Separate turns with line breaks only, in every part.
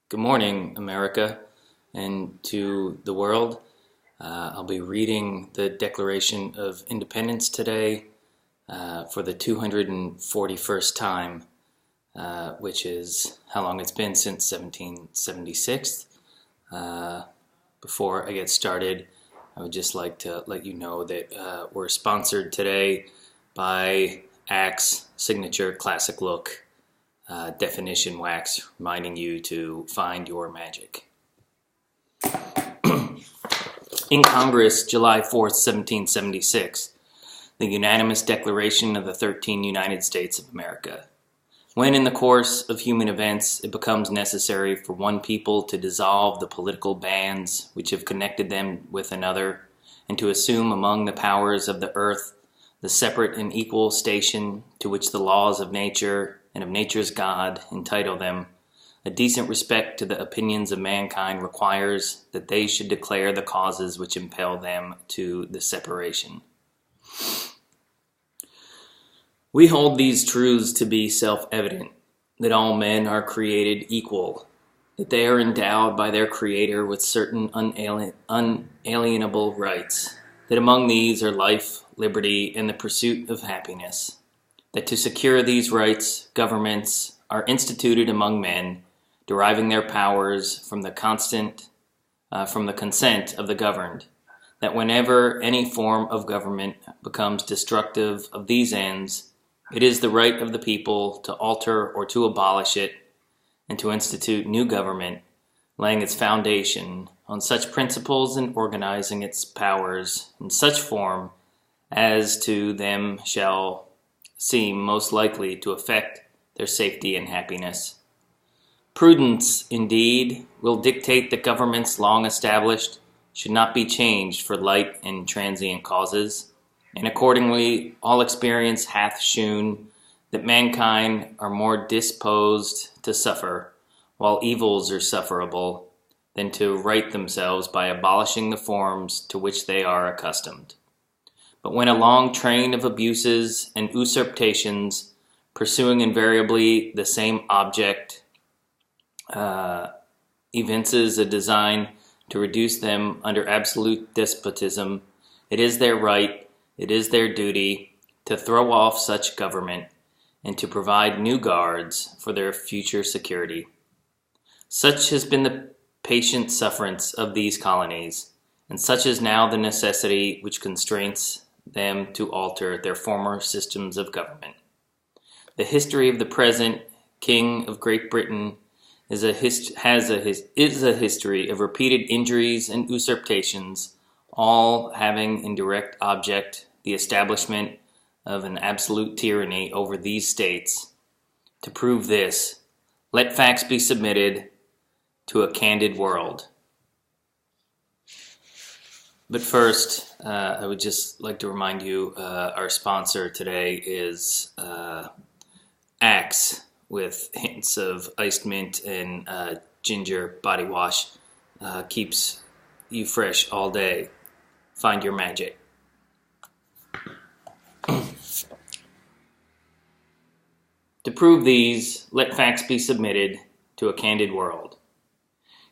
Good morning, America, and to the world. I'll be reading the Declaration of Independence today for the 241st time, which is how long it's been since 1776. Before I get started, I would just like to let you know that we're sponsored today by Axe Signature Classic Look definition wax, reminding you to find your magic. In Congress, July 4th, 1776, the unanimous declaration of the 13 United States of America. When in the course of human events it becomes necessary for one people to dissolve the political bands which have connected them with another, and to assume among the powers of the earth the separate and equal station to which the laws of nature and of nature's God entitle them, a decent respect to the opinions of mankind requires that they should declare the causes which impel them to the separation. We hold these truths to be self-evident, that all men are created equal, that they are endowed by their Creator with certain unalienable rights, that among these are life, liberty, and the pursuit of happiness, that to secure these rights, governments are instituted among men, deriving their powers from the consent of the governed, that whenever any form of government becomes destructive of these ends, it is the right of the people to alter or to abolish it, and to institute new government, laying its foundation on such principles and organizing its powers in such form as to them shall seem most likely to affect their safety and happiness. Prudence, indeed, will dictate that governments long established should not be changed for light and transient causes, and accordingly all experience hath shewn that mankind are more disposed to suffer, while evils are sufferable, than to right themselves by abolishing the forms to which they are accustomed. But when a long train of abuses and usurpations, pursuing invariably the same object, evinces a design to reduce them under absolute despotism, it is their right, it is their duty, to throw off such government, and to provide new guards for their future security. Such has been the patient sufferance of these colonies, and such is now the necessity which constrains them to alter their former systems of government. The history of the present King of Great Britain is a history of repeated injuries and usurpations, all having in direct object the establishment of an absolute tyranny over these states. To prove this, let facts be submitted to a candid world. But first, I would just like to remind you our sponsor today is Axe, with hints of iced mint and ginger body wash. Keeps you fresh all day. Find your magic. To prove these, let facts be submitted to a candid world.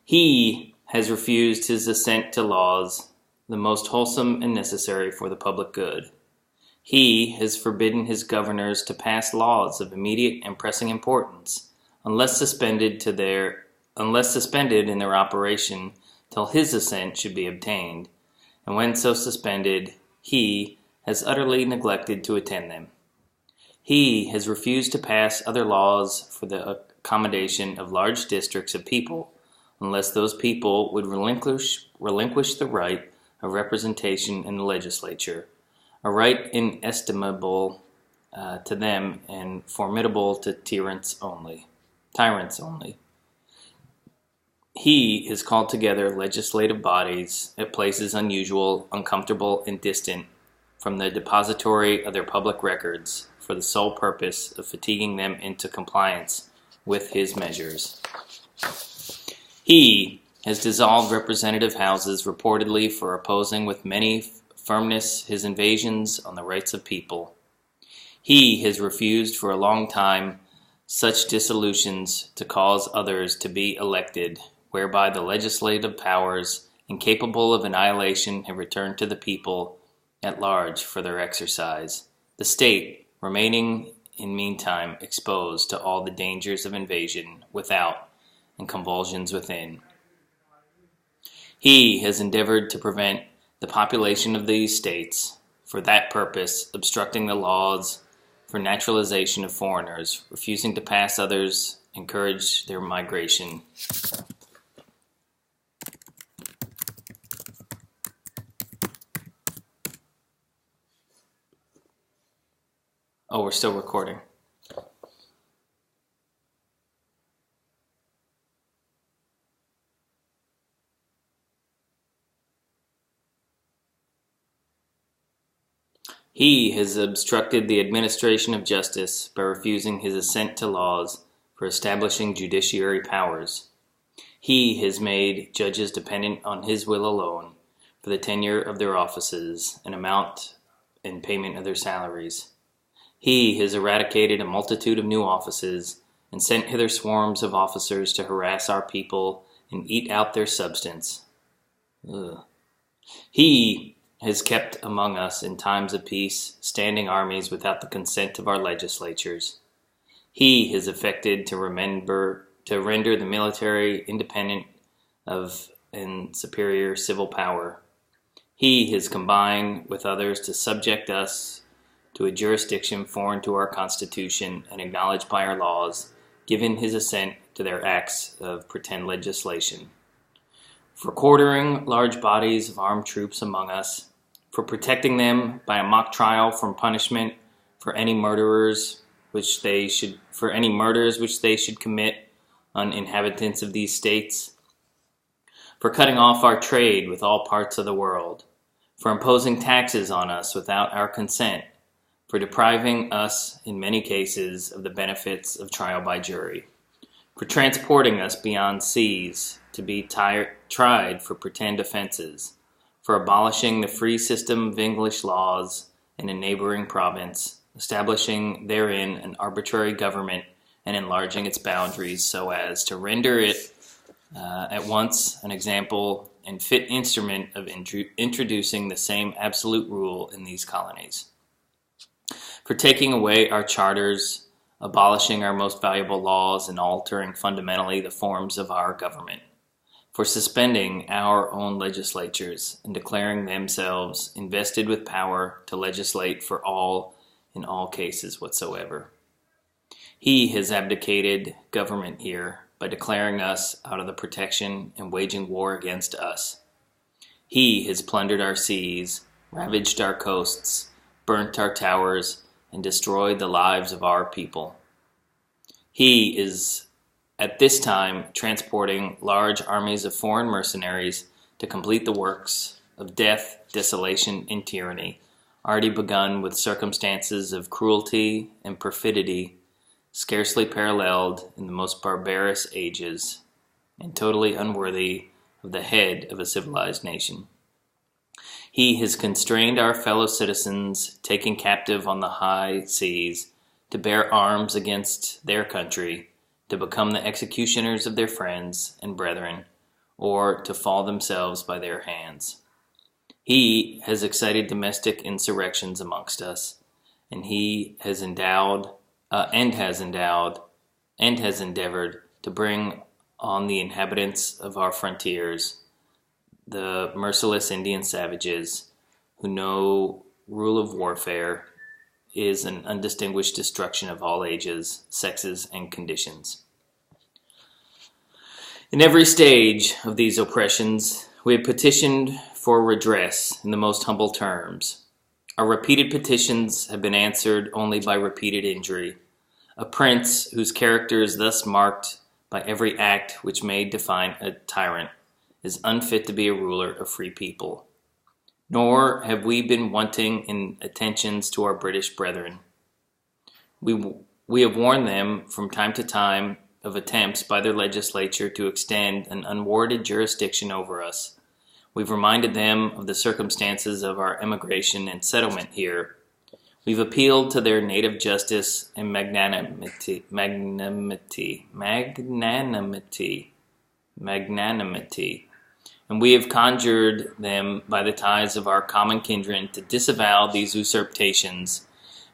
He has refused his assent to laws, the most wholesome and necessary for the public good. He has forbidden his governors to pass laws of immediate and pressing importance, unless suspended in their operation till his assent should be obtained, and when so suspended, he has utterly neglected to attend them. He has refused to pass other laws for the accommodation of large districts of people, unless those people would relinquish the right of representation in the legislature, a right inestimable to them and formidable to tyrants only. He has called together legislative bodies at places unusual, uncomfortable, and distant from the depository of their public records for the sole purpose of fatiguing them into compliance with his measures. He has dissolved representative houses reportedly for opposing with many firmness his invasions on the rights of people. He has refused for a long time such dissolutions to cause others to be elected, whereby the legislative powers, incapable of annihilation, have returned to the people at large for their exercise, the state remaining in meantime exposed to all the dangers of invasion without and convulsions within. He has endeavored to prevent the population of these states, for that purpose obstructing the laws for naturalization of foreigners, refusing to pass others, encourage their migration. Oh, we're still recording. He has obstructed the administration of justice by refusing his assent to laws for establishing judiciary powers. He has made judges dependent on his will alone for the tenure of their offices and amount and payment of their salaries. He has eradicated a multitude of new offices and sent hither swarms of officers to harass our people and eat out their substance. Ugh. He has kept among us in times of peace standing armies without the consent of our legislatures. He has effected to render the military independent of and superior civil power. He has combined with others to subject us to a jurisdiction foreign to our Constitution and acknowledged by our laws, given his assent to their acts of pretend legislation. For quartering large bodies of armed troops among us, for protecting them by a mock trial from punishment for any murders which they should commit on inhabitants of these states, for cutting off our trade with all parts of the world, for imposing taxes on us without our consent, for depriving us in many cases of the benefits of trial by jury, for transporting us beyond seas to be tried for pretend offenses, for abolishing the free system of English laws in a neighboring province, establishing therein an arbitrary government and enlarging its boundaries so as to render it at once an example and fit instrument of introducing the same absolute rule in these colonies, for taking away our charters, abolishing our most valuable laws, and altering fundamentally the forms of our government, for suspending our own legislatures and declaring themselves invested with power to legislate for all in all cases whatsoever. He has abdicated government here by declaring us out of the protection and waging war against us. He has plundered our seas, ravaged our coasts, burnt our towers, and destroyed the lives of our people. He is at this time transporting large armies of foreign mercenaries to complete the works of death, desolation, and tyranny, already begun with circumstances of cruelty and perfidy scarcely paralleled in the most barbarous ages, and totally unworthy of the head of a civilized nation. He has constrained our fellow citizens, taken captive on the high seas, to bear arms against their country, to become the executioners of their friends and brethren, or to fall themselves by their hands. He has excited domestic insurrections amongst us, and he has endeavored to bring on the inhabitants of our frontiers the merciless Indian savages, who know rule of warfare is an undistinguished destruction of all ages, sexes, and conditions. In every stage of these oppressions, we have petitioned for redress in the most humble terms. Our repeated petitions have been answered only by repeated injury. A prince whose character is thus marked by every act which may define a tyrant is unfit to be a ruler of free people. Nor have we been wanting in attentions to our British brethren. We have warned them from time to time of attempts by their legislature to extend an unwarranted jurisdiction over us. We've reminded them of the circumstances of our emigration and settlement here. We've appealed to their native justice and magnanimity, and we have conjured them by the ties of our common kindred to disavow these usurpations,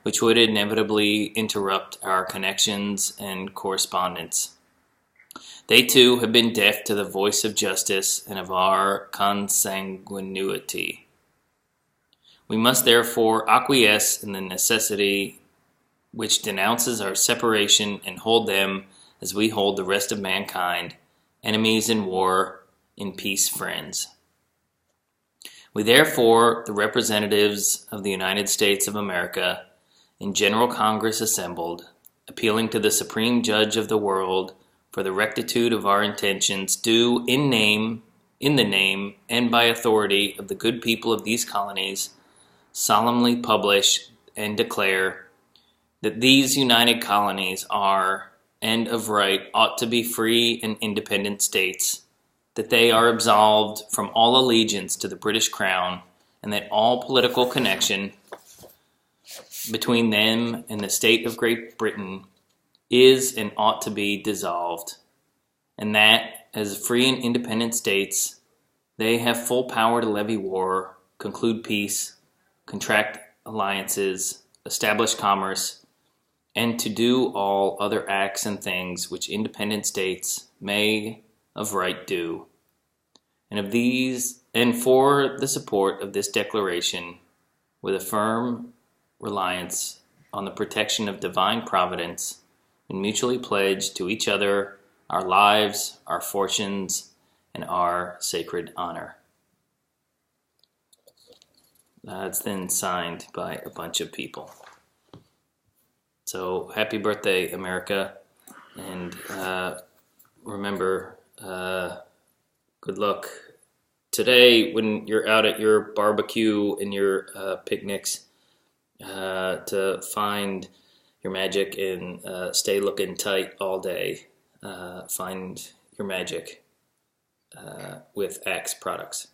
which would inevitably interrupt our connections and correspondence. They too have been deaf to the voice of justice and of our consanguinity. We must therefore acquiesce in the necessity which denounces our separation and hold them as we hold the rest of mankind, enemies in war, in peace friends. We therefore, the representatives of the United States of America, in General Congress assembled, appealing to the Supreme Judge of the world for the rectitude of our intentions, do in the name and by authority of the good people of these colonies, solemnly publish and declare that these united colonies are, and of right, ought to be free and independent states, that they are absolved from all allegiance to the British Crown, and that all political connection between them and the state of Great Britain is and ought to be dissolved, and that, as free and independent states, they have full power to levy war, conclude peace, contract alliances, establish commerce, and to do all other acts and things which independent states may of right do. And for the support of this declaration, with a firm reliance on the protection of divine providence, and mutually pledge to each other our lives, our fortunes, and our sacred honor. It's then signed by a bunch of people. So happy birthday, America. And remember, good luck today when you're out at your barbecue and your picnics, to find your magic and stay looking tight all day. Find your magic with Axe products.